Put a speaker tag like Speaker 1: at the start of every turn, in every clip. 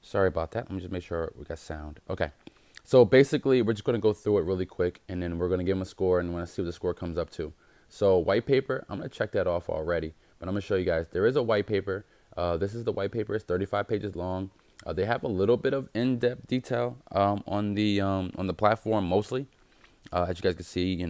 Speaker 1: Sorry about that. Let me just make sure we got sound. Okay. So basically, we're just going to go through it really quick, and then we're going to give them a score, and we're going to see what the score comes up to. So white paper, I'm going to check that off already, but I'm going to show you guys. There is a white paper. This is the white paper. It's 35 pages long. They have a little bit of in-depth detail on the platform mostly. As you guys can see,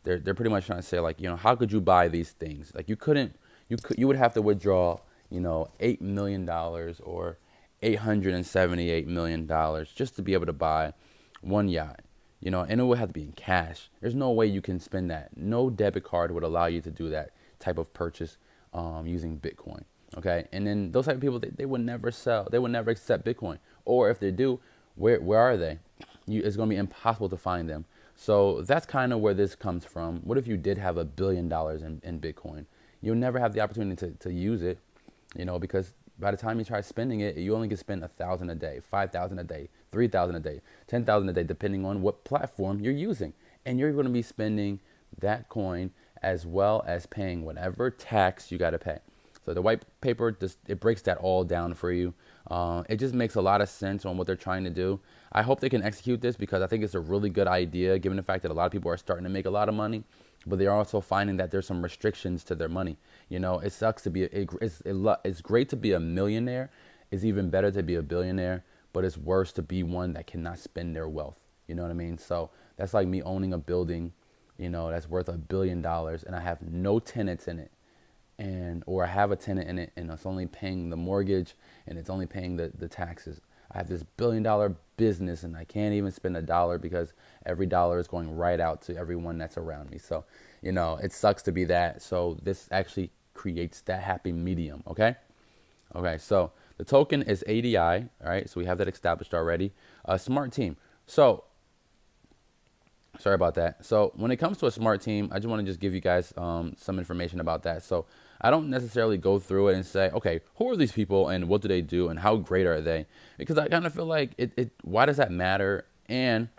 Speaker 1: they're pretty much trying to say, like, how could you buy these things? Like, you would have to withdraw, $8 million or $878 million just to be able to buy one yacht, and it would have to be in cash. There's no way you can spend that. No debit card would allow you to do that type of purchase using Bitcoin. Okay, and then those type of people, they would never sell. They would never accept Bitcoin, or if they do, where are they? It's going to be impossible to find them. So that's kind of where this comes from. What if you did have $1 billion in Bitcoin? You'll never have the opportunity to use it, because by the time you try spending it, you only can spend 1,000 a day, 5,000 a day, 3,000 a day, 10,000 a day, depending on what platform you're using. And you're going to be spending that coin as well as paying whatever tax you got to pay. So the white paper, it breaks that all down for you. It just makes a lot of sense on what they're trying to do. I hope they can execute this because I think it's a really good idea, given the fact that a lot of people are starting to make a lot of money, but they're also finding that there's some restrictions to their money. It sucks to be, it's great to be a millionaire. It's even better to be a billionaire, but it's worse to be one that cannot spend their wealth. You know what I mean? So that's like me owning a building, that's worth $1 billion and I have no tenants in it. Or I have a tenant in it and it's only paying the mortgage and it's only paying the taxes. I have this $1 billion business and I can't even spend a dollar because every dollar is going right out to everyone that's around me. So, it sucks to be that. So this actually creates that happy medium. Okay. Okay. So the token is ADI. All right. So we have that established already. Smart team. So sorry about that. So when it comes to a smart team, I just want to just give you guys some information about that. So I don't necessarily go through it and say, okay, who are these people and what do they do and how great are they? Because I kind of feel like why does that matter? And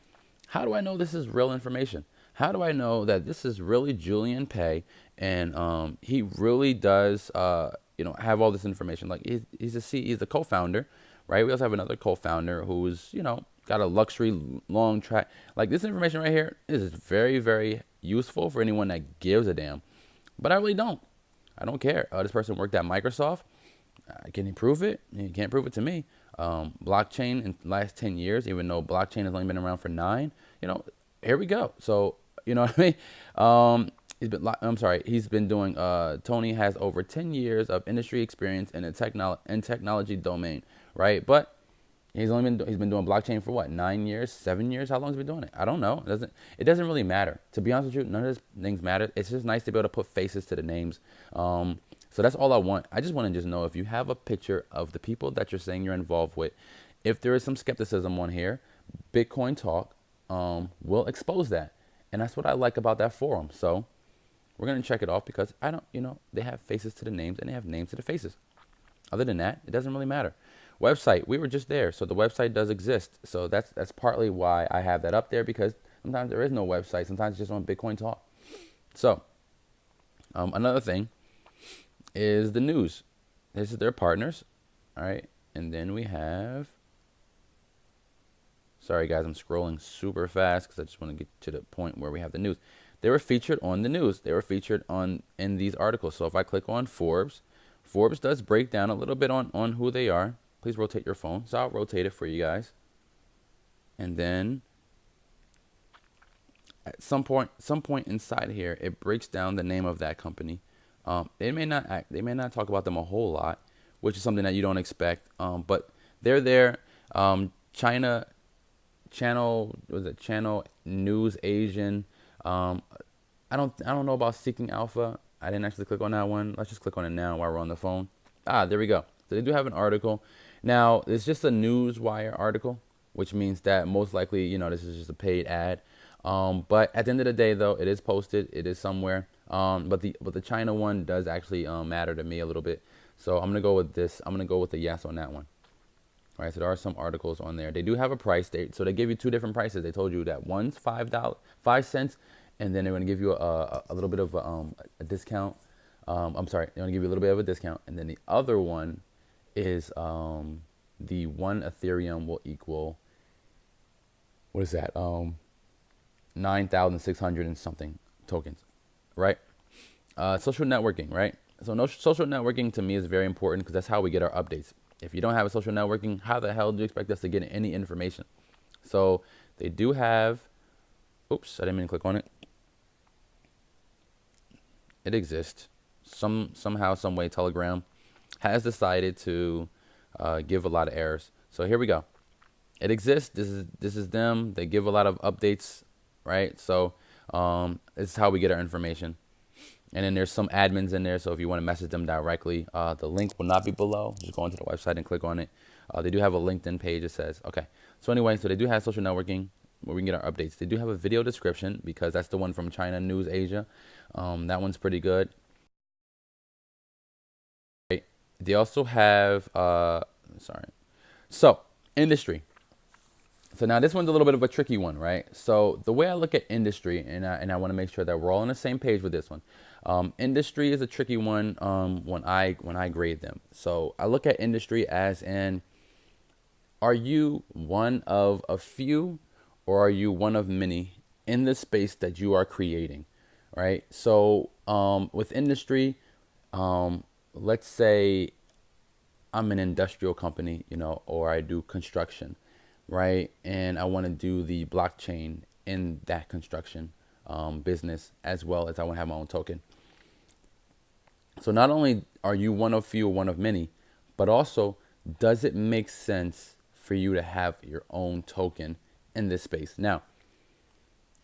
Speaker 1: how do I know this is real information? How do I know that this is really Julian Pay and he really does, have all this information? Like he's a co-founder, right? We also have another co-founder who's, got a luxury long track. Like this information right here is very, very useful for anyone that gives a damn. But I really don't. I don't care. This person worked at Microsoft. Can he prove it? He can't prove it to me. Blockchain in the last 10 years, even though blockchain has only been around for 9, here we go. So, you know what I mean? He's been doing, Tony has over 10 years of industry experience in the technology domain, right? But he's been doing blockchain for what, 9 years, 7 years? How long has he been doing it? I don't know. It doesn't really matter. To be honest with you, none of these things matter. It's just nice to be able to put faces to the names. So that's all I want. I just want to just know if you have a picture of the people that you're saying you're involved with. If there is some skepticism on here, Bitcoin Talk will expose that. And that's what I like about that forum. So we're going to check it off because they have faces to the names and they have names to the faces. Other than that, it doesn't really matter. Website, we were just there, so the website does exist. So that's partly why I have that up there, because sometimes there is no website. Sometimes it's just on Bitcoin Talk. So another thing is the news. This is their partners, all right? And then we have, sorry guys, I'm scrolling super fast because I just want to get to the point where we have the news. They were featured on the news. They were featured in these articles. So if I click on Forbes does break down a little bit on who they are. Please rotate your phone. So I'll rotate it for you guys. And then at some point inside here, it breaks down the name of that company. They may not talk about them a whole lot, which is something that you don't expect. But they're there. China Channel News Asian. I don't know about Seeking Alpha. I didn't actually click on that one. Let's just click on it now while we're on the phone. There we go. So they do have an article. Now, it's just a Newswire article, which means that most likely, this is just a paid ad. But at the end of the day, though, it is posted. It is somewhere. But the China one does actually matter to me a little bit. So I'm going to go with this. I'm going to go with the yes on that one. All right, so there are some articles on there. They do have a price. So they give you two different prices. They told you that one's $5, and then they're going to give you a little bit of a discount. They're going to give you a little bit of a discount. And then the other one is the 1 Ethereum will equal, what is that? 9,600 and something tokens, right? Social networking, right? So no, social networking to me is very important because that's how we get our updates. If you don't have a social networking, how the hell do you expect us to get any information? So they do have, oops, I didn't mean to click on it. It exists. Somehow, some way, Telegram has decided to give a lot of errors. So here we go. It exists. This is them. They give a lot of updates, right? So this is how we get our information. And then there's some admins in there. So if you want to message them directly, the link will not be below. Just go into the website and click on it. They do have a LinkedIn page. It says, okay. So anyway, so they do have social networking where we can get our updates. They do have a video description because that's the one from China News Asia. That one's pretty good. They also have, so industry. So now this one's a little bit of a tricky one, right? So the way I look at industry, and I want to make sure that we're all on the same page with this one. Industry is a tricky one when I grade them. So I look at industry as in, are you one of a few or are you one of many in the space that you are creating, right? So with industry, let's say I'm an industrial company, or I do construction, right? And I want to do the blockchain in that construction business as well as I want to have my own token. So not only are you one of few or one of many, but also does it make sense for you to have your own token in this space? Now,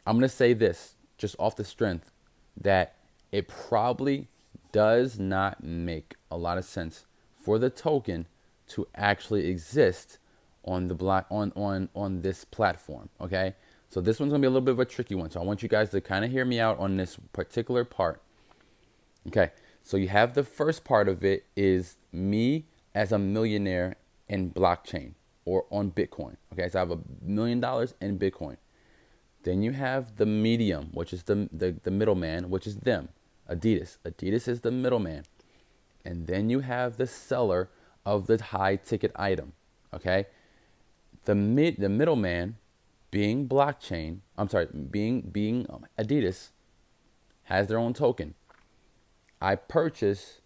Speaker 1: I'm going to say this just off the strength that it probably does not make a lot of sense for the token to actually exist on the block on this platform. Okay, so this one's gonna be a little bit of a tricky one. So I want you guys to kind of hear me out on this particular part. Okay, so you have the first part of it is me as a millionaire in blockchain or on Bitcoin. Okay, so I have $1 million in Bitcoin. Then you have the medium, which is the middleman, which is them, Aditus. Aditus is the middleman. And then you have the seller of the high ticket item. Okay, the middleman being blockchain, being Aditus, has their own token. I purchase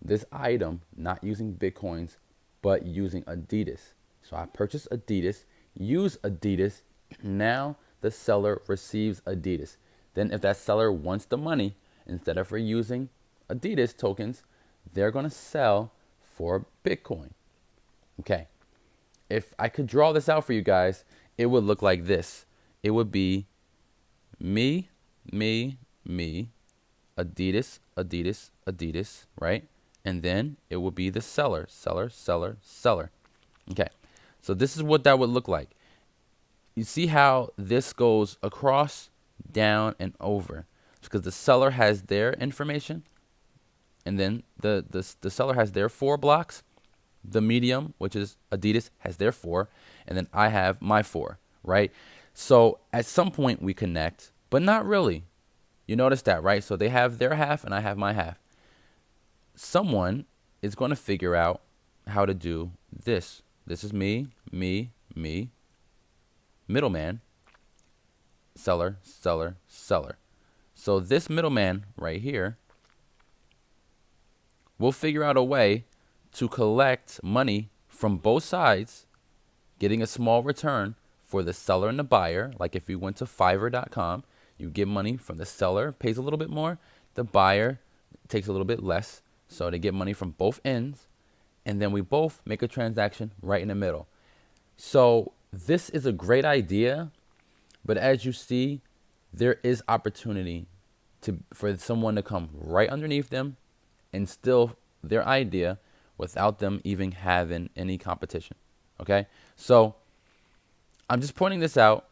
Speaker 1: this item not using Bitcoins, but using Aditus. So I purchase Aditus, use Aditus. Now the seller receives Aditus. Then if that seller wants the money, instead of using Aditus tokens, they're going to sell for Bitcoin. Okay. If I could draw this out for you guys, it would look like this. It would be me, Aditus, right? And then it would be the seller. Okay. So this is what that would look like. You see how this goes across, down, and over. Because the seller has their information, and then the seller has their 4 blocks. The medium, which is Aditus, has their 4, and then I have my 4, right? So at some point we connect, but not really. You notice that, right? So they have their half and I have my half. Someone is going to figure out how to do this. This is me, middleman, seller. So this middleman right here will figure out a way to collect money from both sides, getting a small return for the seller and the buyer. Like if you went to Fiverr.com, you get money from the seller, pays a little bit more, the buyer takes a little bit less. So they get money from both ends, and then we both make a transaction right in the middle. So this is a great idea, but as you see, there is opportunity for someone to come right underneath them and steal their idea without them even having any competition. Okay, so I'm just pointing this out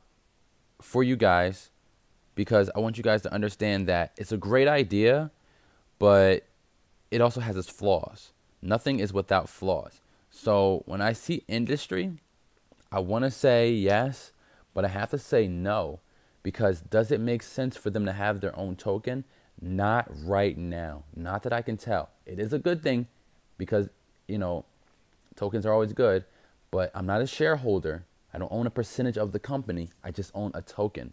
Speaker 1: for you guys because I want you guys to understand that it's a great idea, but it also has its flaws. Nothing is without flaws. So when I see industry, I want to say yes, but I have to say no, because does it make sense for them to have their own token? Not right now. Not that I can tell. It is a good thing because, tokens are always good, but I'm not a shareholder. I don't own a percentage of the company. I just own a token.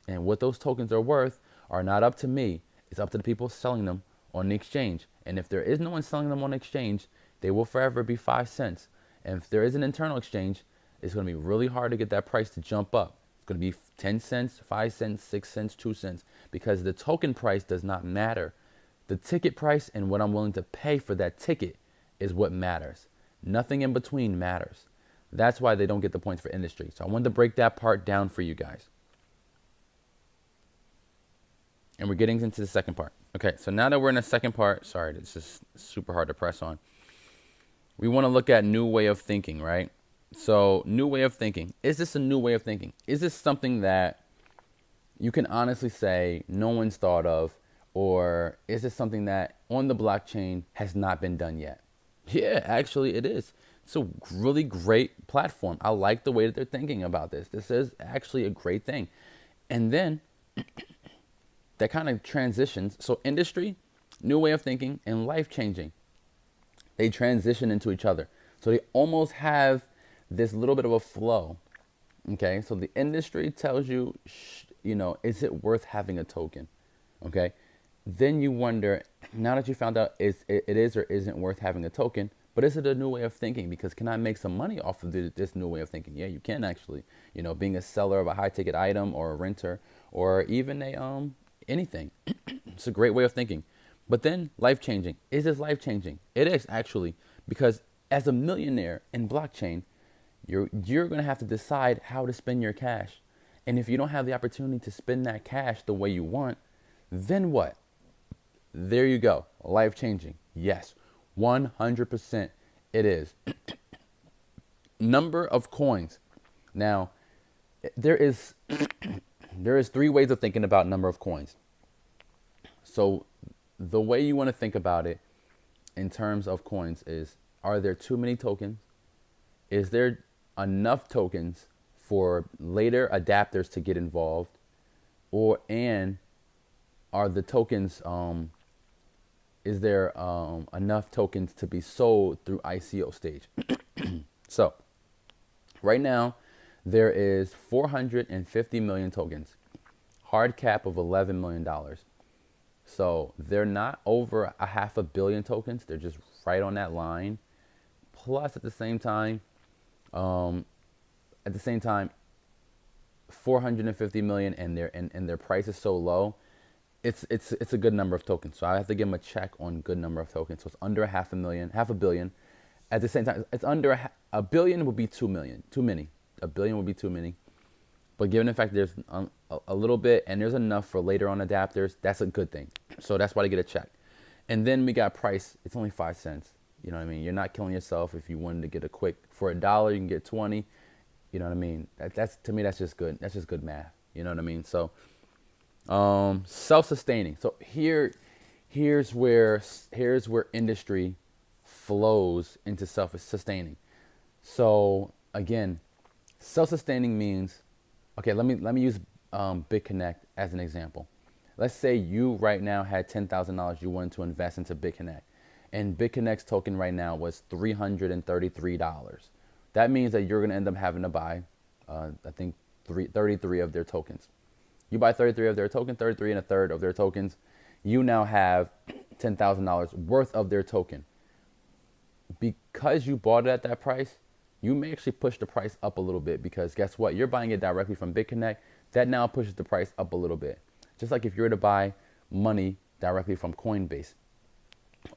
Speaker 1: And what those tokens are worth are not up to me. It's up to the people selling them on the exchange. And if there is no one selling them on the exchange, they will forever be 5 cents. And if there is an internal exchange, it's going to be really hard to get that price to jump up. It's going to be 10 cents, 5 cents, 6 cents, 2 cents, because the token price does not matter. The ticket price and what I'm willing to pay for that ticket is what matters. Nothing in between matters. That's why they don't get the points for industry. So I wanted to break that part down for you guys. And we're getting into the second part. Okay, so now that we're in the second part, sorry, this is super hard to press on. We want to look at new way of thinking, right? So new way of thinking. Is this a new way of thinking? Is this something that you can honestly say no one's thought of? Or is this something that on the blockchain has not been done yet? Yeah, actually it is. It's a really great platform. I like the way that they're thinking about this. This is actually a great thing. And then that kind of transitions. So industry, new way of thinking, and life changing. They transition into each other. So they almost have this little bit of a flow. Okay, so the industry tells you, is it worth having a token? Okay, then you wonder, now that you found out it is or isn't worth having a token, but is it a new way of thinking? Because can I make some money off of this new way of thinking? Yeah, you can actually. Being a seller of a high ticket item or a renter or even a anything. It's a great way of thinking. But then life changing. Is this life changing? It is actually, because as a millionaire in blockchain, you're going to have to decide how to spend your cash. And if you don't have the opportunity to spend that cash the way you want, then what? There you go. Life changing. Yes, 100% it is. Number of coins. Now, there is 3 ways of thinking about number of coins. So the way you want to think about it in terms of coins is, are there too many tokens? Is there enough tokens for later adapters to get involved? And are the tokens, is there enough tokens to be sold through ICO stage? So right now there is 450 million tokens, hard cap of $11 million. So they're not over a 500 million tokens. They're just right on that line. Plus at the same time, 450 million, and their price is so low. It's a good number of tokens. So I have to give them a check on good number of tokens. So it's under 500 billion. At the same time, it's under a billion would be too many. A billion would be too many. But given the fact there's a little bit and there's enough for later on adapters, that's a good thing. So that's why they get a check. And then we got price. It's only 5 cents. You know what I mean? You're not killing yourself if you wanted to get a quick, for $1 you can get 20. You know what I mean? That's to me, that's just good. That's just good math. You know what I mean? So self-sustaining. So here's where industry flows into self-sustaining. So again, self-sustaining means, okay, let me use BitConnect as an example. Let's say you right now had $10,000 you wanted to invest into BitConnect, and BitConnect's token right now was $333. That means that you're going to end up having to buy, I think, 33 of their tokens. You buy 33 of their token, 33 and a third of their tokens. You now have $10,000 worth of their token. Because you bought it at that price, you may actually push the price up a little bit, because guess what? You're buying it directly from BitConnect. That now pushes the price up a little bit. Just like if you were to buy money directly from Coinbase,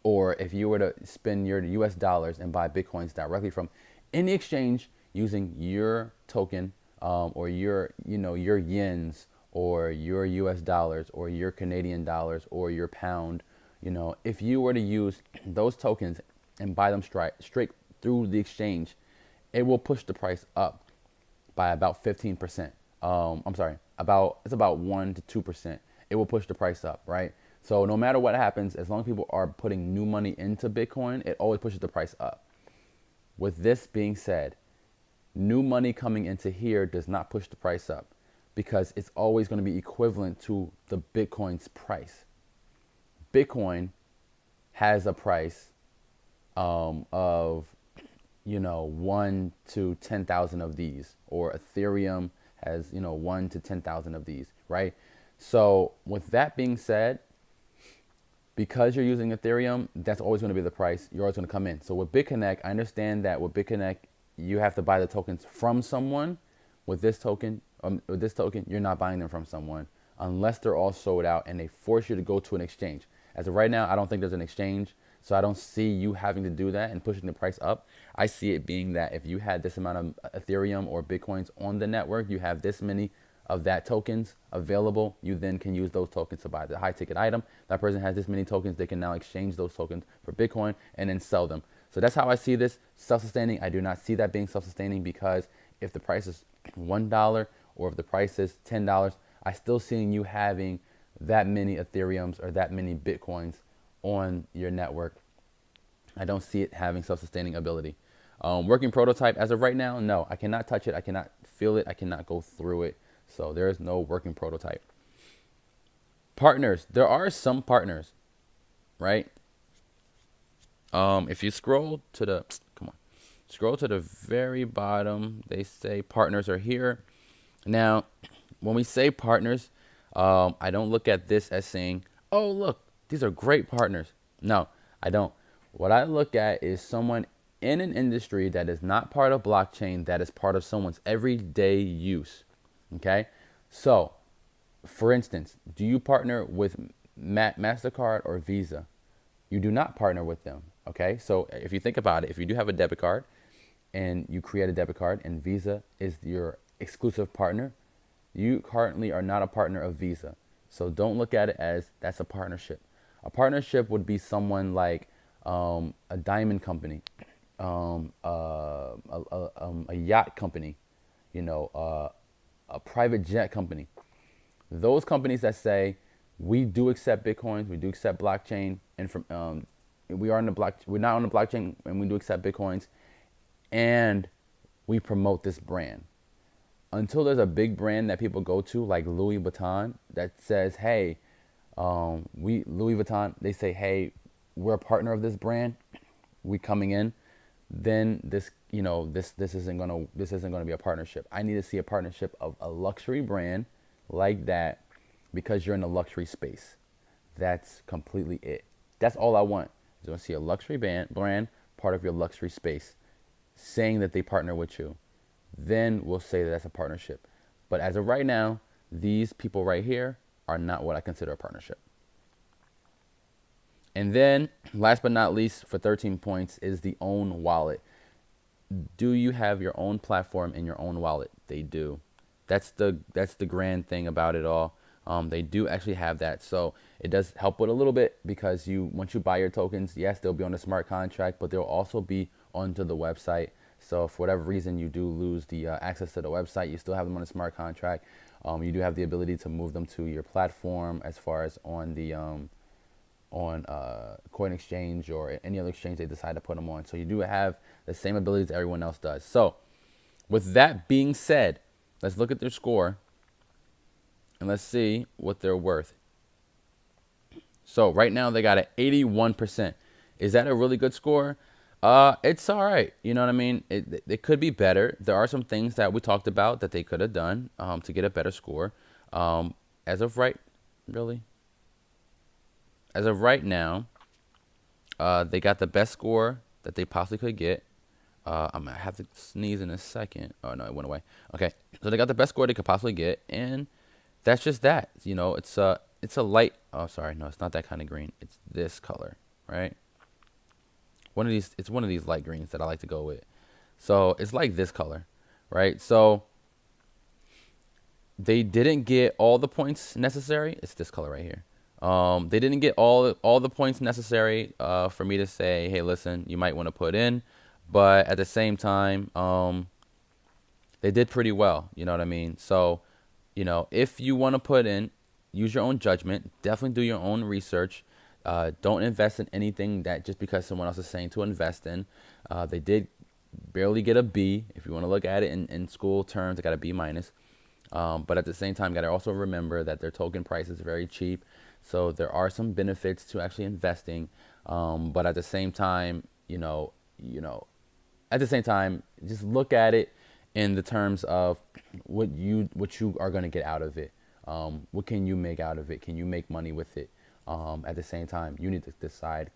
Speaker 1: or if you were to spend your US dollars and buy Bitcoins directly from any exchange using your token, or your yens, or your US dollars, or your Canadian dollars, or your pound, if you were to use those tokens and buy them straight through the exchange, it will push the price up by about 15%. It's about 1 to 2%. It will push the price up, right? So no matter what happens, as long as people are putting new money into Bitcoin, it always pushes the price up. With this being said, new money coming into here does not push the price up, because it's always going to be equivalent to the Bitcoin's price. Bitcoin has a price of 1 to 10,000 of these, or Ethereum has 1 to 10,000 of these, right? So with that being said, because you're using Ethereum, that's always going to be the price. You're always going to come in. So with BitConnect, I understand that with BitConnect, you have to buy the tokens from someone. With this token, you're not buying them from someone unless they're all sold out and they force you to go to an exchange. As of right now, I don't think there's an exchange, so I don't see you having to do that and pushing the price up. I see it being that if you had this amount of Ethereum or Bitcoins on the network, you have this many of that tokens available, you then can use those tokens to buy the high ticket item. That person has this many tokens, they can now exchange those tokens for Bitcoin and then sell them. So that's how I see this self-sustaining. I do not see that being self-sustaining, because if the price is $1 or if the price is $10, I still seeing you having that many Ethereums or that many Bitcoins on your network. I don't see it having self-sustaining ability. Working prototype, as of right now, no, I cannot touch it. I cannot feel it. I cannot go through it. So there is no working prototype. Partners, there are some partners, right? If you scroll to the, scroll to the very bottom, they say partners are here. Now, when we say partners, I don't look at this as saying, oh, look, these are great partners. No, I don't. What I look at is someone in an industry that is not part of blockchain, that is part of someone's everyday use. Okay, so for instance, do you partner with MasterCard or Visa? You do not partner with them. Okay, so if you think about it, if you do have a debit card and you create a debit card and Visa is your exclusive partner, you currently are not a partner of Visa. So don't look at it as that's a partnership. A partnership would be someone like a diamond company, a yacht company, a private jet company. Those companies that say we do accept Bitcoins, we do accept blockchain, and we're not on the blockchain, and we do accept Bitcoins, and we promote this brand. Until there's a big brand that people go to, like Louis Vuitton, that says, hey, Louis Vuitton, they say, hey, we're a partner of this brand, we coming in, then this isn't gonna be a partnership. I need to see a partnership of a luxury brand like that, because you're in the luxury space. That's completely it. That's all I want. I want to see a luxury brand part of your luxury space, saying that they partner with you. Then we'll say that that's a partnership. But as of right now, these people right here are not what I consider a partnership. And then, last but not least, for 13 points, is the own wallet. Do you have your own platform in your own wallet? They do. That's the grand thing about it all. They do actually have that. So it does help with a little bit, because once you buy your tokens, yes, they'll be on the smart contract, but they'll also be onto the website. So for whatever reason you do lose the access to the website, you still have them on a smart contract. You do have the ability to move them to your platform, as far as on the Coin Exchange or any other exchange they decide to put them on. So you do have the same abilities everyone else does. So with that being said, let's look at their score and let's see what they're worth. So right now they got an 81%. Is that a really good score? It's all right. You know what I mean? It could be better. There are some things that we talked about that they could have done to get a better score. As of right now, they got the best score that they possibly could get. I'm gonna have to sneeze in a second. Oh no, it went away. Okay, so they got the best score they could possibly get, and that's just that. It's a light. Oh, sorry, no, it's not that kind of green. It's this color, right? It's one of these light greens that I like to go with. So it's like this color, right? So they didn't get all the points necessary. It's this color right here. They didn't get all the points necessary for me to say, hey, listen, you might want to put in. But at the same time, they did pretty well. You know what I mean? So, if you want to put in, use your own judgment. Definitely do your own research. Don't invest in anything that just because someone else is saying to invest in. They did barely get a B. If you want to look at it in school terms, they got a B minus. But at the same time, got to also remember that their token price is very cheap. So there are some benefits to actually investing. But at the same time, at the same time, just look at it in the terms of what you are going to get out of it. What can you make out of it? Can you make money with it? At the same time, you need to decide,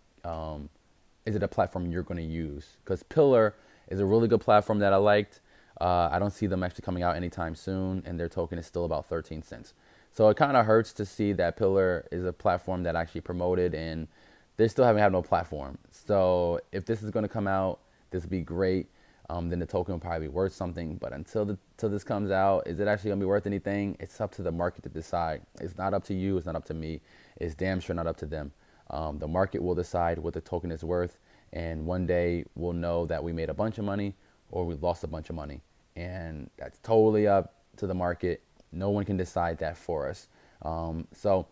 Speaker 1: is it a platform you're going to use? Because Pillar is a really good platform that I liked. I don't see them actually coming out anytime soon, and their token is still about 13 cents. So it kind of hurts to see that Pillar is a platform that actually promoted, and they still haven't had no platform. So if this is going to come out, this would be great. Then the token will probably be worth something. But until this comes out, is it actually going to be worth anything? It's up to the market to decide. It's not up to you. It's not up to me. It's damn sure not up to them. The market will decide what the token is worth. And one day we'll know that we made a bunch of money or we lost a bunch of money. And that's totally up to the market. No one can decide that for us. So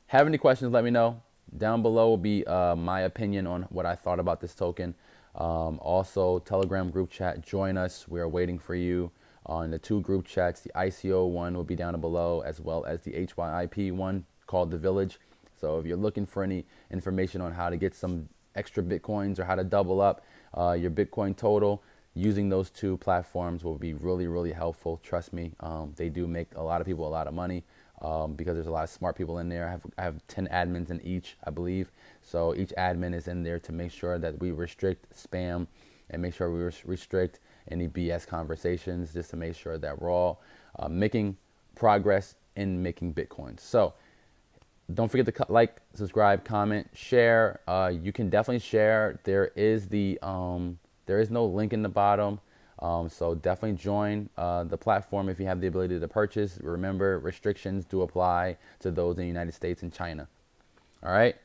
Speaker 1: have any questions, let me know. Down below will be my opinion on what I thought about this token. Also, Telegram group chat, join us. We are waiting for you on the 2 group chats. The ICO one will be down below, as well as the HYIP one called The Village. So if you're looking for any information on how to get some extra Bitcoins or how to double up your Bitcoin total, using those 2 platforms will be really, really helpful. Trust me, they do make a lot of people a lot of money. Because there's a lot of smart people in there. I have 10 admins in each, I believe. So each admin is in there to make sure that we restrict spam and make sure we restrict any BS conversations, just to make sure that we're all making progress in making Bitcoin. So don't forget to like, subscribe, comment, share. You can definitely share. There is no link in the bottom. So definitely join the platform if you have the ability to purchase. Remember, restrictions do apply to those in the United States and China. All right.